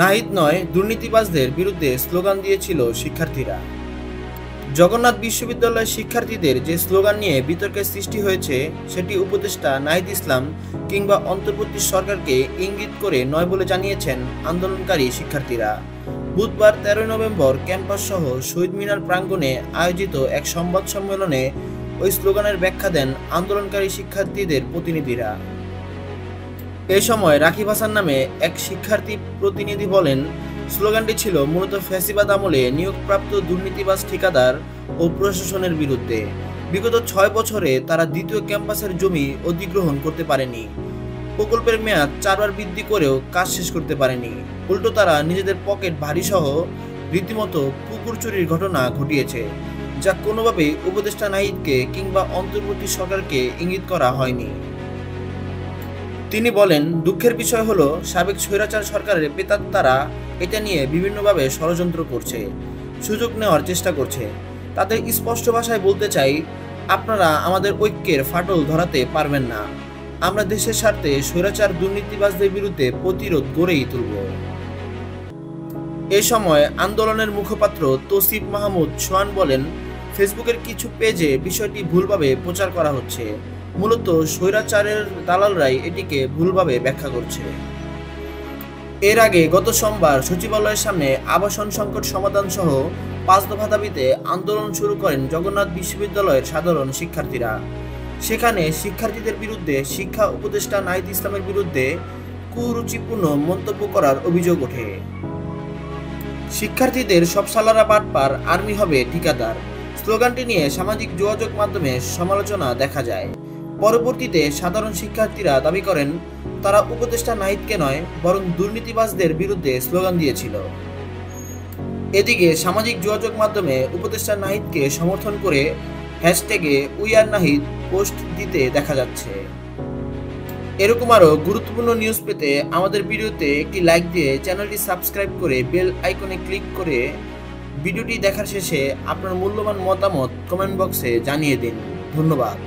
নাহিদ নয়, দুর্নীতিবাজদের বিরুদ্ধে স্লোগান দিয়েছিল শিক্ষার্থীরা। জগন্নাথ বিশ্ববিদ্যালয়ের শিক্ষার্থীদের যে স্লোগান নিয়ে বিতর্কের সৃষ্টি হয়েছে সেটি উপদেষ্টা নাহিদ ইসলাম কিংবা অন্তর্বর্তী সরকারকে ইঙ্গিত করে নয় বলে জানিয়েছেন আন্দোলনকারী শিক্ষার্থীরা। বুধবার 13 নভেম্বর ক্যাম্পাস সহ শহীদ মিনার প্রাঙ্গণে আয়োজিত এক সংবাদ সম্মেলনে ওই স্লোগানের ব্যাখ্যা দেন আন্দোলনকারী শিক্ষার্থীদের প্রতিনিধিরা। এ সময় রাকিব হাসান নামে এক শিক্ষার্থী প্রতিনিধি বলেন, স্লোগানটি ছিল মূলত ফ্যাসিবাদ আমলে নিয়োগপ্রাপ্ত দুর্নীতিবাজ ঠিকাদার ও প্রশাসনের বিরুদ্ধে। বিগত 6 বছরে তারা দ্বিতীয় ক্যাম্পাসের জমি অধিগ্রহণ করতে পারেনি, প্রকল্পের মেয়াদ 4 বার বৃদ্ধি করেও কাজ শেষ করতে পারেনি। উল্টো তারা নিজেদের পকেট ভারী সহ রীতিমতো পুকুর চুরির ঘটনা ঘটিয়েছে, যা কোনোভাবেই উপদেষ্টা নাহিদকে কিংবা অন্তর্বর্তী সরকারকে ইঙ্গিত করা হয়নি। তিনি বলেন, দুঃখের বিষয় হলো সাবেক স্বৈরাচার সরকারের প্রেতাত্মারা এটা নিয়ে বিভিন্নভাবে ষড়যন্ত্র করছে, সুযোগ নেওয়ার চেষ্টা করছে। তাদের স্পষ্ট ভাষায় বলতে চাই, আপনারা আমাদের ঐক্যের ফাটল ধরাতে পারবেন না। আমরা দেশের স্বার্থে স্বৈরাচার দুর্নীতিবাজদের বিরুদ্ধে প্রতিরোধ গড়েই তুলব। এ সময় আন্দোলনের মুখপাত্র তৌসিফ মাহমুদ সোহান বলেন, ফেসবুকের কিছু পেজে বিষয়টি ভুলভাবে প্রচার করা হচ্ছে। মূলত স্বৈরাচারের দালালরাই এটিকে ভুলভাবে ব্যাখ্যা করছে। এর আগে গত সোমবার সচিবালয়ের সামনে আবাসন সংকট সমাধান সহ 5 দফা দাবিতে আন্দোলন শুরু করেন জগন্নাথ বিশ্ববিদ্যালয়ের সাধারণ শিক্ষার্থীরা। সেখানে শিক্ষার্থীদের বিরুদ্ধে শিক্ষা উপদেষ্টা নাহিদ ইসলামের বিরুদ্ধে কুরুচিপূর্ণ মন্তব্য করার অভিযোগ ওঠে। শিক্ষার্থীদের সব সালারা বাটপার, আর্মি হবে ঠিকাদার স্লোগানটি নিয়ে সামাজিক যোগাযোগ মাধ্যমে সমালোচনা দেখা যায়। পরবর্তীতে সাধারণ শিক্ষার্থীরা দাবি করেন, তারা উপদেষ্টা নাহিদকে নয় বরং দুর্নীতিবাজদের বিরুদ্ধে স্লোগান দিয়েছিল। এদিকে সামাজিক যোগাযোগ মাধ্যমে উপদেষ্টা নাহিদকে সমর্থন করে হ্যাশট্যাগে উইআরনাহিদ পোস্ট দিতে দেখা যাচ্ছে। এরকম আরও গুরুত্বপূর্ণ নিউজ পেতে আমাদের ভিডিওতে একটি লাইক দিয়ে চ্যানেলটি সাবস্ক্রাইব করে বেল আইকনে ক্লিক করে ভিডিওটি দেখার শেষে আপনার মূল্যবান মতামত কমেন্ট বক্সে জানিয়ে দিন। ধন্যবাদ।